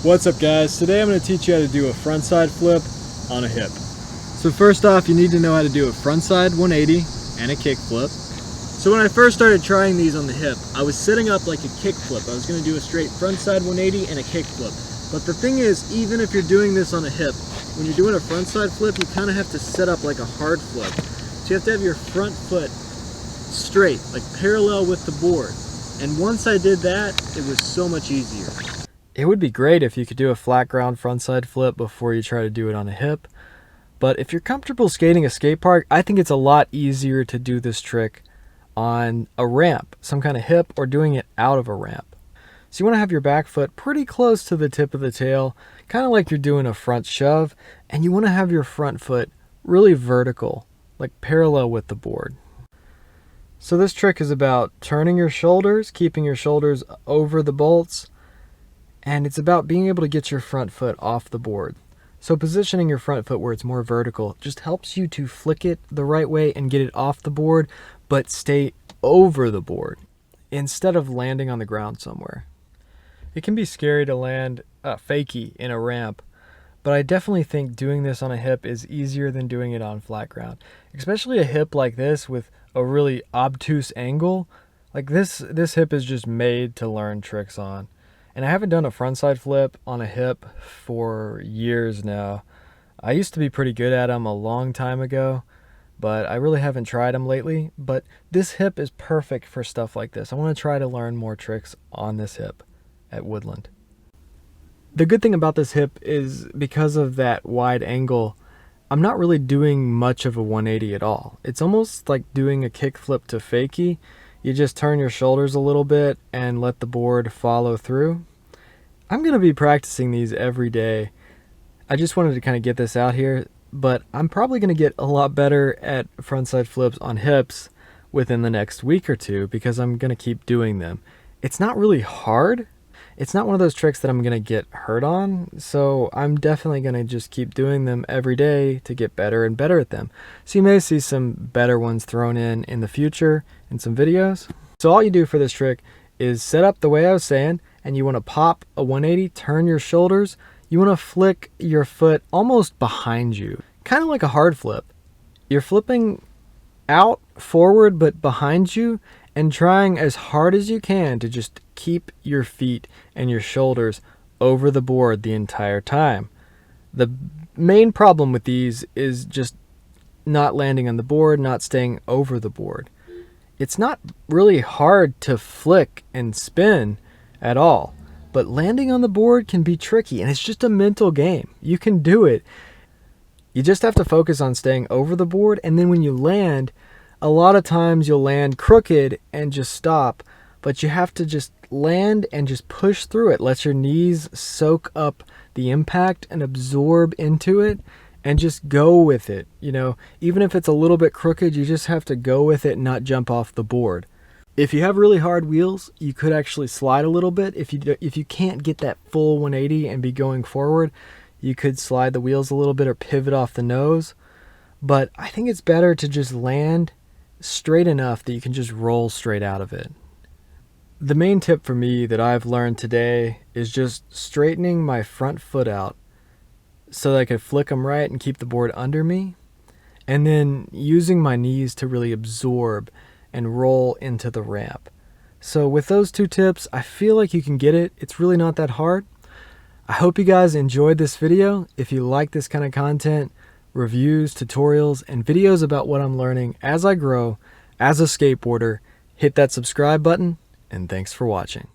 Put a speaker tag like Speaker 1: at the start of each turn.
Speaker 1: What's up guys? Today I'm going to teach you how to do a frontside flip on a hip. So first off, you need to know how to do a frontside 180 and a kick flip. So when I first started trying these on the hip, I was setting up like a kick flip. I was going to do a straight frontside 180 and a kick flip. But the thing is, even if you're doing this on a hip, when you're doing a frontside flip, you kind of have to set up like a hard flip. So you have to have your front foot straight, like parallel with the board. And once I did that, it was so much easier.
Speaker 2: It would be great if you could do a flat ground frontside flip before you try to do it on a hip. But if you're comfortable skating a skate park, I think it's a lot easier to do this trick on a ramp, some kind of hip, or doing it out of a ramp. So you want to have your back foot pretty close to the tip of the tail, kind of like you're doing a front shove, and you want to have your front foot really vertical, like parallel with the board. So this trick is about turning your shoulders, keeping your shoulders over the bolts, and it's about being able to get your front foot off the board. So positioning your front foot where it's more vertical just helps you to flick it the right way and get it off the board, but stay over the board instead of landing on the ground somewhere. It can be scary to land fakie in a ramp, but I definitely think doing this on a hip is easier than doing it on flat ground, especially a hip like this with a really obtuse angle. Like this hip is just made to learn tricks on. And I haven't done a frontside flip on a hip for years now. I used to be pretty good at them a long time ago, but I really haven't tried them lately. But this hip is perfect for stuff like this. I want to try to learn more tricks on this hip at Woodland. The good thing about this hip is because of that wide angle, I'm not really doing much of a 180 at all. It's almost like doing a kick flip to fakie. You just turn your shoulders a little bit and let the board follow through. I'm going to be practicing these every day. I just wanted to kind of get this out here, but I'm probably going to get a lot better at frontside flips on hips within the next week or two because I'm going to keep doing them. It's not really hard. It's not one of those tricks that I'm going to get hurt on, so I'm definitely going to just keep doing them every day to get better and better at them. So you may see some better ones thrown in the future in some videos. So all you do for this trick is set up the way I was saying, and you want to pop a 180, turn your shoulders. You want to flick your foot almost behind you, kind of like a hard flip. You're flipping out forward but behind you and trying as hard as you can to just keep your feet and your shoulders over the board the entire time. The main problem with these is just not landing on the board, not staying over the board. It's not really hard to flick and spin at all, but landing on the board can be tricky, and it's just a mental game. You can do it. You just have to focus on staying over the board, and then when you land, a lot of times you'll land crooked and just stop, but you have to just land and just push through it. Let your knees soak up the impact and absorb into it and just go with it. You know, even if it's a little bit crooked, you just have to go with it and not jump off the board. If you have really hard wheels, you could actually slide a little bit. If you can't get that full 180 and be going forward, you could slide the wheels a little bit or pivot off the nose. But I think it's better to just land straight enough that you can just roll straight out of it. The main tip for me that I've learned today is just straightening my front foot out so that I could flick them right and keep the board under me, and then using my knees to really absorb and roll into the ramp. So with those two tips, I feel like you can get it. It's really not that hard. I hope you guys enjoyed this video. If you like this kind of content, reviews, tutorials, and videos about what I'm learning as I grow as a skateboarder, hit that subscribe button, and thanks for watching.